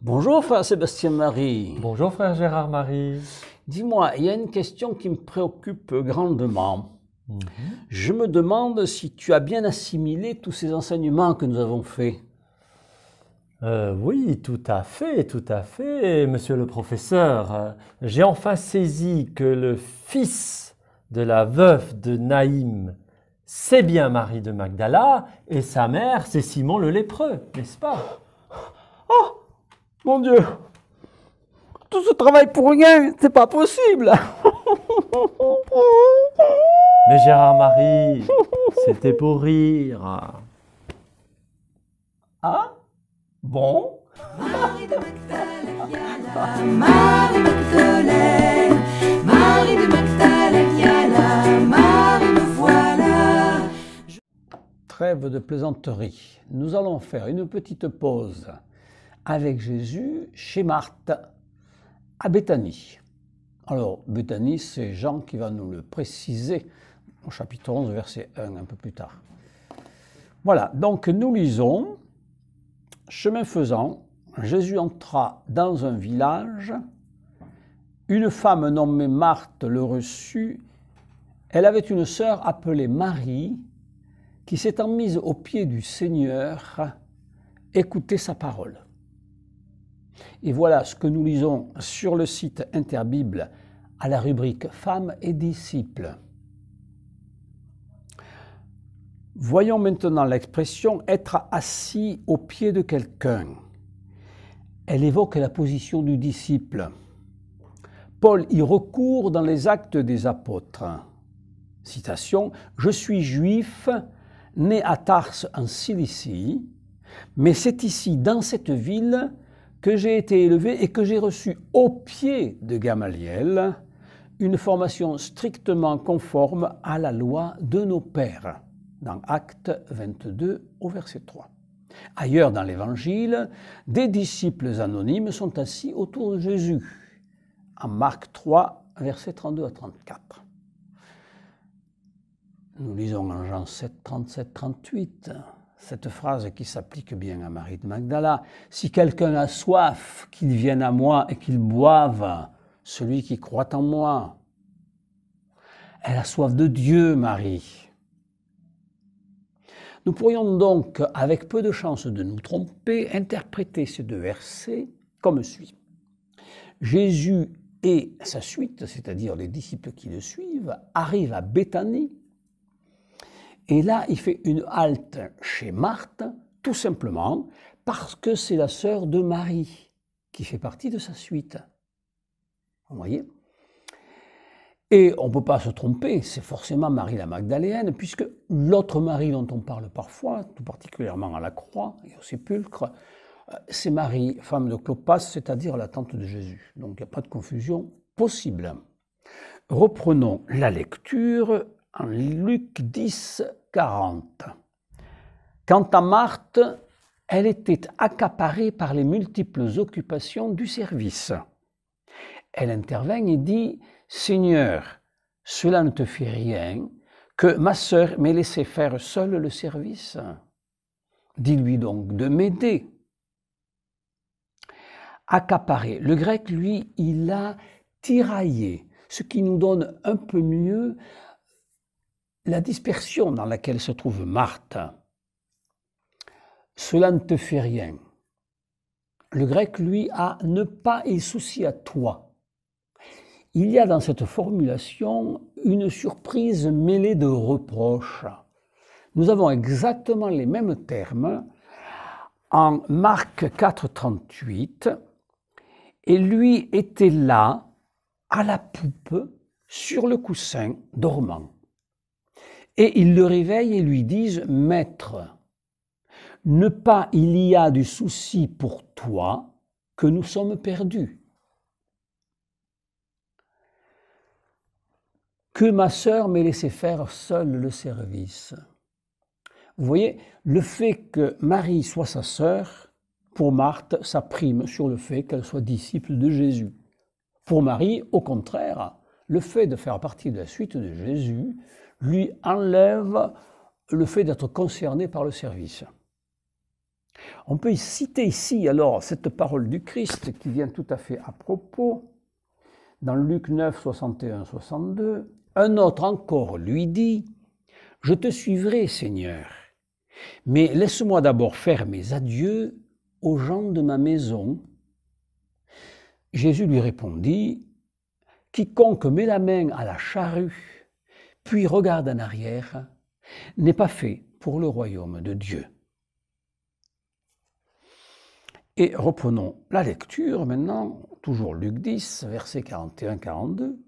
Bonjour frère Sébastien-Marie. Bonjour frère Gérard-Marie. Dis-moi, il y a une question qui me préoccupe grandement. Je me demande si tu as bien assimilé tous ces enseignements que nous avons faits. Oui, tout à fait, monsieur le professeur. J'ai enfin saisi que le fils de la veuve de Naïm, c'est bien Marie de Magdala, et sa mère, c'est Simon le lépreux, n'est-ce pas? Oh, mon Dieu, tout ce travail pour rien, c'est pas possible. Mais Gérard-Marie, c'était pour rire. Ah, bon. Marie de Magdala, viens Marie Magdalene, Marie de Magdala, viens Marie me voilà. Trêve de plaisanterie. Nous allons faire une petite pause avec Jésus chez Marthe, à Béthanie. Alors, Béthanie, c'est Jean qui va nous le préciser au chapitre 11, verset 1, un peu plus tard. Voilà, donc nous lisons, chemin faisant, Jésus entra dans un village, une femme nommée Marthe le reçut, elle avait une sœur appelée Marie, qui s'étant mise aux pieds du Seigneur, écoutait sa parole. Et voilà ce que nous lisons sur le site Interbible à la rubrique Femmes et disciples. Voyons maintenant l'expression être assis aux pieds de quelqu'un. Elle évoque la position du disciple. Paul y recourt dans les Actes des Apôtres. Citation, « Je suis juif, né à Tarse en Cilicie, mais c'est ici, dans cette ville, que j'ai été élevé et que j'ai reçu au pied de Gamaliel une formation strictement conforme à la loi de nos pères. » Dans Actes 22 au verset 3. Ailleurs dans l'Évangile, des disciples anonymes sont assis autour de Jésus. En Marc 3, versets 32 à 34. Nous lisons en Jean 7, 37, 38. Cette phrase qui s'applique bien à Marie de Magdala. « Si quelqu'un a soif, qu'il vienne à moi et qu'il boive, celui qui croit en moi. » Elle a soif de Dieu, Marie. Nous pourrions donc, avec peu de chances de nous tromper, interpréter ces deux versets comme suit. Jésus et sa suite, c'est-à-dire les disciples qui le suivent, arrivent à Béthanie. Et là, il fait une halte chez Marthe, tout simplement parce que c'est la sœur de Marie qui fait partie de sa suite. Vous voyez ? Et on ne peut pas se tromper, c'est forcément Marie la Magdaléenne, puisque l'autre Marie dont on parle parfois, tout particulièrement à la croix et au sépulcre, c'est Marie, femme de Clopas, c'est-à-dire la tante de Jésus. Donc il n'y a pas de confusion possible. Reprenons la lecture en Luc 10, 40. Quant à Marthe, elle était accaparée par les multiples occupations du service. Elle intervint et dit « Seigneur, cela ne te fait rien, que ma sœur m'ait laissé faire seule le service. Dis-lui donc de m'aider. » Accaparer. Le grec, lui, il a tiraillé, ce qui nous donne un peu mieux la dispersion dans laquelle se trouve Marthe. Cela ne te fait rien. Le grec, lui, a ne pas y souci à toi. Il y a dans cette formulation une surprise mêlée de reproches. Nous avons exactement les mêmes termes en Marc 4, 38. Et lui était là, à la poupe, sur le coussin, dormant. Et ils le réveillent et lui disent « Maître, ne pas il y a du souci pour toi que nous sommes perdus. Que ma sœur m'ait laissé faire seule le service. » Vous voyez, le fait que Marie soit sa sœur, pour Marthe, ça prime sur le fait qu'elle soit disciple de Jésus. Pour Marie, au contraire, le fait de faire partie de la suite de Jésus lui enlève le fait d'être concernée par le service. On peut citer ici alors cette parole du Christ qui vient tout à fait à propos. Dans Luc 9, 61, 62, un autre encore lui dit « Je te suivrai, Seigneur, mais laisse-moi d'abord faire mes adieux aux gens de ma maison. » Jésus lui répondit « Quiconque met la main à la charrue, puis regarde en arrière, n'est pas fait pour le royaume de Dieu. » Et reprenons la lecture maintenant, toujours Luc 10, versets 41-42.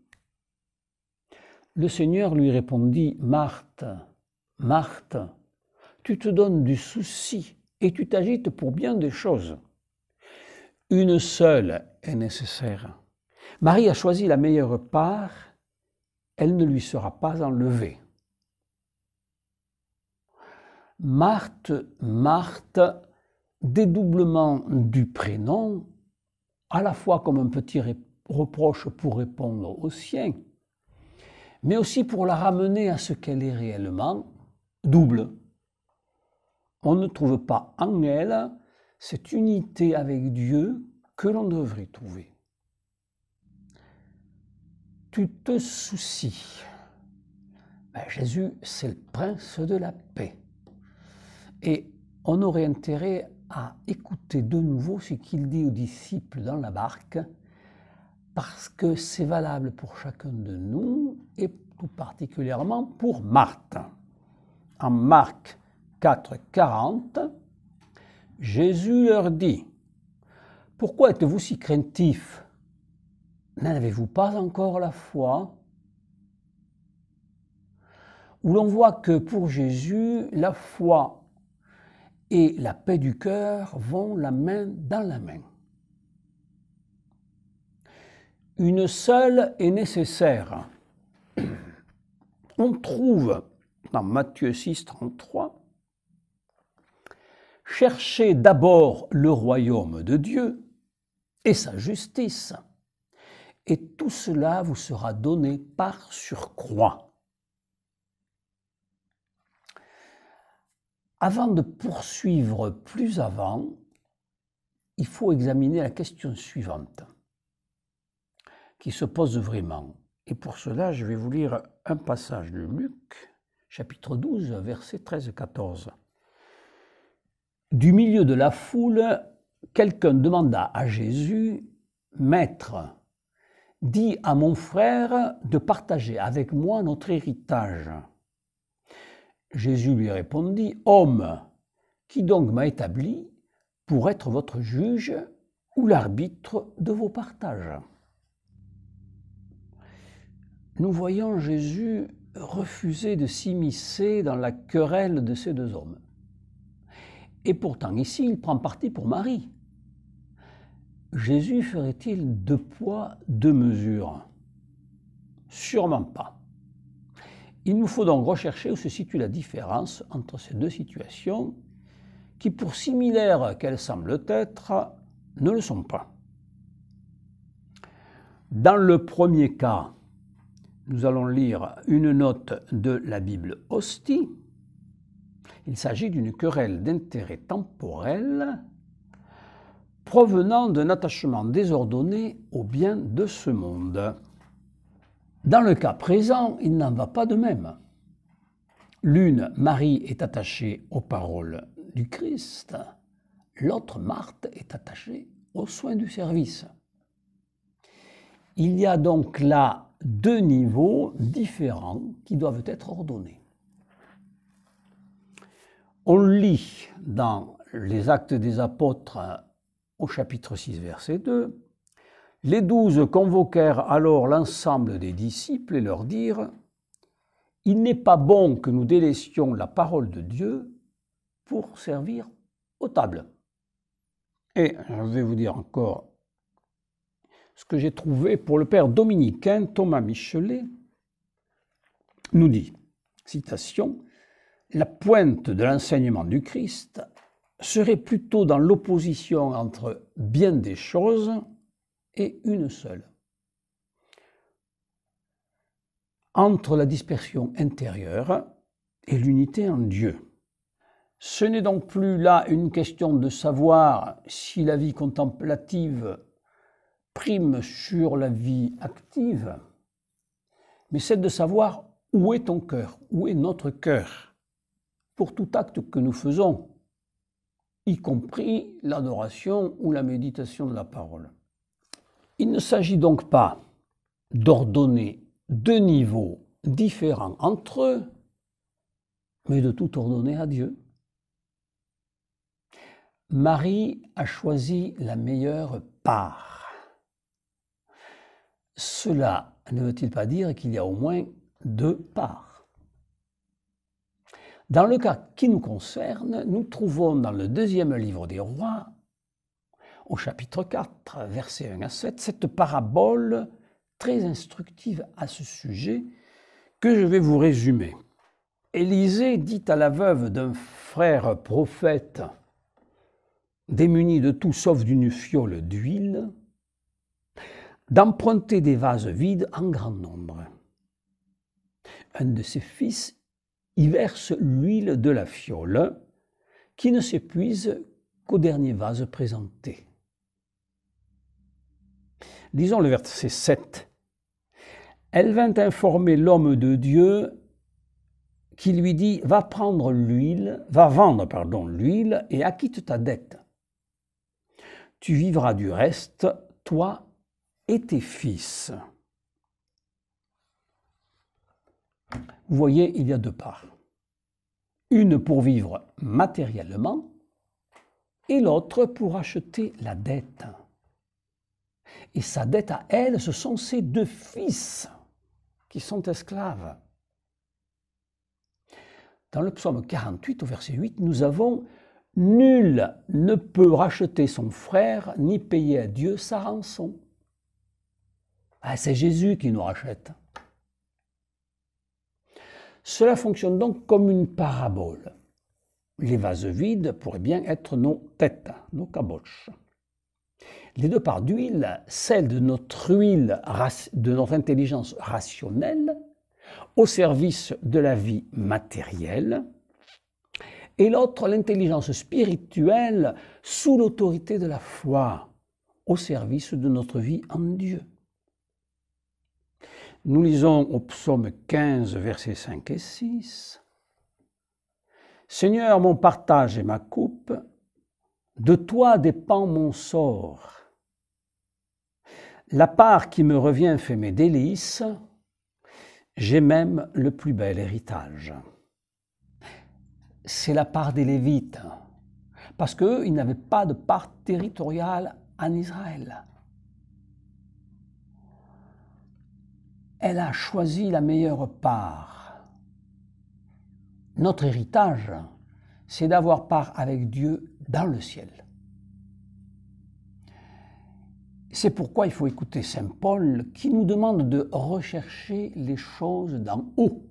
Le Seigneur lui répondit, « Marthe, Marthe, tu te donnes du souci et tu t'agites pour bien des choses. Une seule est nécessaire. Marie a choisi la meilleure part, elle ne lui sera pas enlevée. » Marthe, Marthe, dédoublement du prénom, à la fois comme un petit reproche pour répondre au sien, mais aussi pour la ramener à ce qu'elle est réellement, double. On ne trouve pas en elle cette unité avec Dieu que l'on devrait trouver. Tu te soucies. Jésus, c'est le prince de la paix. Et on aurait intérêt à écouter de nouveau ce qu'il dit aux disciples dans la barque, parce que c'est valable pour chacun de nous et tout particulièrement pour Marthe. En Marc 4, 40, Jésus leur dit « Pourquoi êtes-vous si craintifs? N'avez-vous pas encore la foi ?» Où l'on voit que pour Jésus, la foi et la paix du cœur vont la main dans la main. Une seule est nécessaire. On trouve dans Matthieu 6, 33, « Cherchez d'abord le royaume de Dieu et sa justice, et tout cela vous sera donné par surcroît. » Avant de poursuivre plus avant, il faut examiner la question suivante, qui se pose vraiment. Et pour cela, je vais vous lire un passage de Luc, chapitre 12, versets 13-14. Du milieu de la foule, quelqu'un demanda à Jésus, « Maître, dis à mon frère de partager avec moi notre héritage. » Jésus lui répondit, « Homme, qui donc m'a établi pour être votre juge ou l'arbitre de vos partages ?» Nous voyons Jésus refuser de s'immiscer dans la querelle de ces deux hommes. Et pourtant, ici, il prend parti pour Marie. Jésus ferait-il deux poids, deux mesures? Sûrement pas. Il nous faut donc rechercher où se situe la différence entre ces deux situations qui, pour similaires qu'elles semblent être, ne le sont pas. Dans le premier cas, nous allons lire une note de la Bible Hostie. Il s'agit d'une querelle d'intérêt temporel provenant d'un attachement désordonné aux biens de ce monde. Dans le cas présent, il n'en va pas de même. L'une, Marie, est attachée aux paroles du Christ, l'autre, Marthe, est attachée aux soins du service. Il y a donc là deux niveaux différents qui doivent être ordonnés. On lit dans les Actes des Apôtres au chapitre 6, verset 2, « Les 12 convoquèrent alors l'ensemble des disciples et leur dirent « Il n'est pas bon que nous délaissions la parole de Dieu pour servir aux tables. » Et je vais vous dire encore ce que j'ai trouvé pour le père dominicain Thomas Michelet, nous dit, citation, « La pointe de l'enseignement du Christ serait plutôt dans l'opposition entre bien des choses et une seule, entre la dispersion intérieure et l'unité en Dieu. Ce n'est donc plus là une question de savoir si la vie contemplative prime sur la vie active, mais c'est de savoir où est ton cœur, où est notre cœur, pour tout acte que nous faisons, y compris l'adoration ou la méditation de la parole. Il ne s'agit donc pas d'ordonner deux niveaux différents entre eux, mais de tout ordonner à Dieu. Marie a choisi la meilleure part. Cela ne veut-il pas dire qu'il y a au moins deux parts? Dans le cas qui nous concerne, nous trouvons dans le deuxième livre des Rois, au chapitre 4, versets 1 à 7, cette parabole très instructive à ce sujet que je vais vous résumer. Élisée dit à la veuve d'un frère prophète démuni de tout sauf d'une fiole d'huile, d'emprunter des vases vides en grand nombre. Un de ses fils y verse l'huile de la fiole, qui ne s'épuise qu'au dernier vase présenté. Lisons le verset 7. Elle vint informer l'homme de Dieu qui lui dit « Va vendre l'huile et acquitte ta dette. Tu vivras du reste, toi et tes fils. » Vous voyez, il y a deux parts. Une pour vivre matériellement et l'autre pour acheter la dette. Et sa dette à elle, ce sont ses deux fils qui sont esclaves. Dans le psaume 48, au verset 8, nous avons « Nul ne peut racheter son frère ni payer à Dieu sa rançon. » C'est Jésus qui nous rachète. Cela fonctionne donc comme une parabole. Les vases vides pourraient bien être nos têtes, nos caboches. Les deux parts d'huile, celle de notre huile, de notre intelligence rationnelle, au service de la vie matérielle, et l'autre, l'intelligence spirituelle, sous l'autorité de la foi, au service de notre vie en Dieu. Nous lisons au psaume 15, versets 5 et 6. « Seigneur, mon partage et ma coupe, de toi dépend mon sort. La part qui me revient fait mes délices, j'ai même le plus bel héritage. » C'est la part des Lévites, parce qu'eux, ils n'avaient pas de part territoriale en Israël. Elle a choisi la meilleure part. Notre héritage, c'est d'avoir part avec Dieu dans le ciel. C'est pourquoi il faut écouter saint Paul qui nous demande de rechercher les choses d'en haut.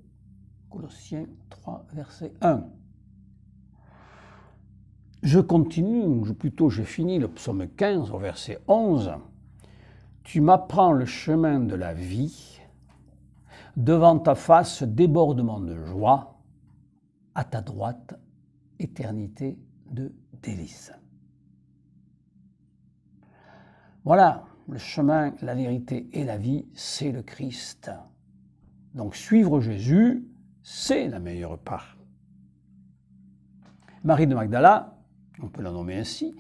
Colossiens 3, verset 1. Je continue, ou plutôt je finis le psaume 15 au verset 11. Tu m'apprends le chemin de la vie, devant ta face débordement de joie, à ta droite éternité de délices. Voilà, le chemin, la vérité et la vie, c'est le Christ. Donc suivre Jésus, c'est la meilleure part. Marie de Magdala, on peut la nommer ainsi,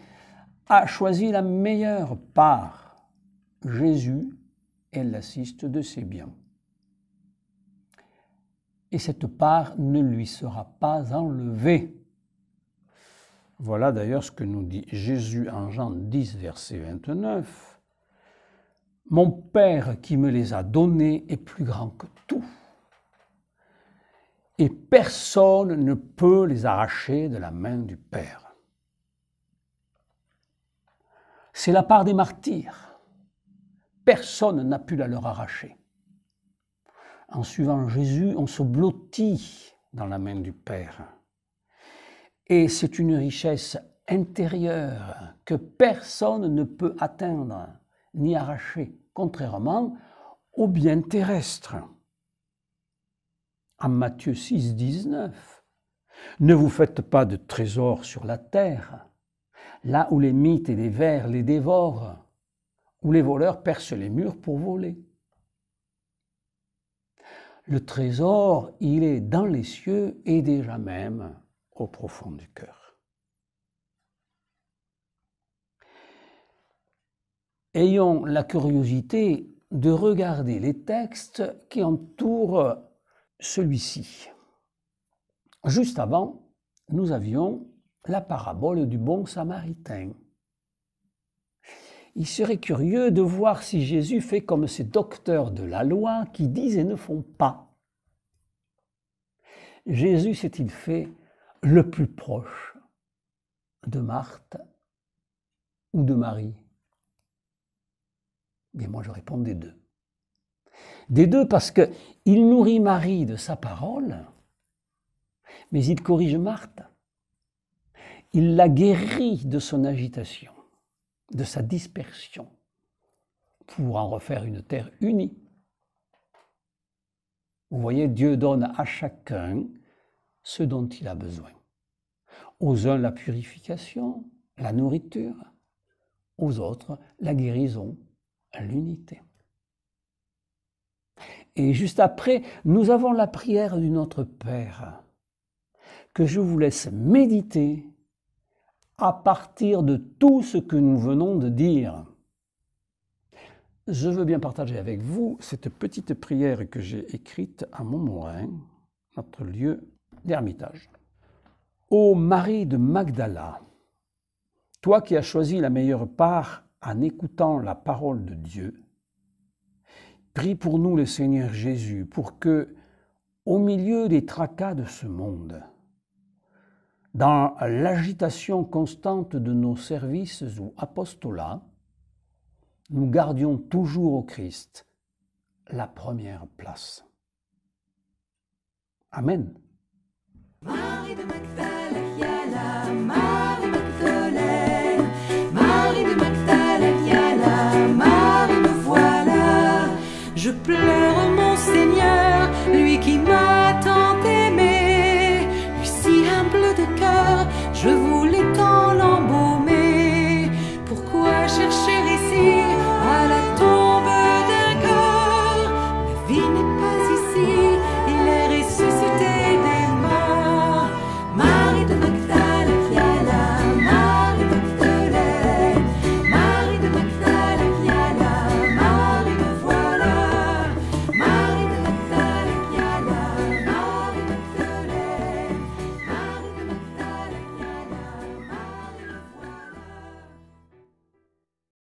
a choisi la meilleure part. Jésus, elle l'assiste de ses biens. Et cette part ne lui sera pas enlevée. Voilà d'ailleurs ce que nous dit Jésus en Jean 10, verset 29. « Mon Père qui me les a donnés est plus grand que tout. Et personne ne peut les arracher de la main du Père. » C'est la part des martyrs. Personne n'a pu la leur arracher. En suivant Jésus, on se blottit dans la main du Père. Et c'est une richesse intérieure que personne ne peut atteindre ni arracher, contrairement aux biens terrestres. En Matthieu 6, 19, Ne vous faites pas de trésors sur la terre, là où les mythes et les vers les dévorent, où les voleurs percent les murs pour voler. Le trésor, il est dans les cieux et déjà même au profond du cœur. Ayons la curiosité de regarder les textes qui entourent celui-ci. Juste avant, nous avions la parabole du bon samaritain. Il serait curieux de voir si Jésus fait comme ces docteurs de la loi qui disent et ne font pas. Jésus s'est-il fait le plus proche de Marthe ou de Marie? Bien, moi je réponds des deux. Des deux parce qu'il nourrit Marie de sa parole, mais il corrige Marthe. Il la guérit de son agitation, de sa dispersion, pour en refaire une terre unie. Vous voyez, Dieu donne à chacun ce dont il a besoin. Aux uns la purification, la nourriture, aux autres la guérison, l'unité. Et juste après, nous avons la prière du Notre Père, que je vous laisse méditer à partir de tout ce que nous venons de dire. Je veux bien partager avec vous cette petite prière que j'ai écrite à Montmorin, notre lieu d'ermitage. Ô Marie de Magdala, toi qui as choisi la meilleure part en écoutant la parole de Dieu, prie pour nous le Seigneur Jésus, pour que, au milieu des tracas de ce monde, dans l'agitation constante de nos services ou apostolats, nous gardions toujours au Christ la première place. Amen. Marie de Magdala, Yala, Marie Magdalene, Marie de Magdala, Yala, Marie me voilà, je pleure.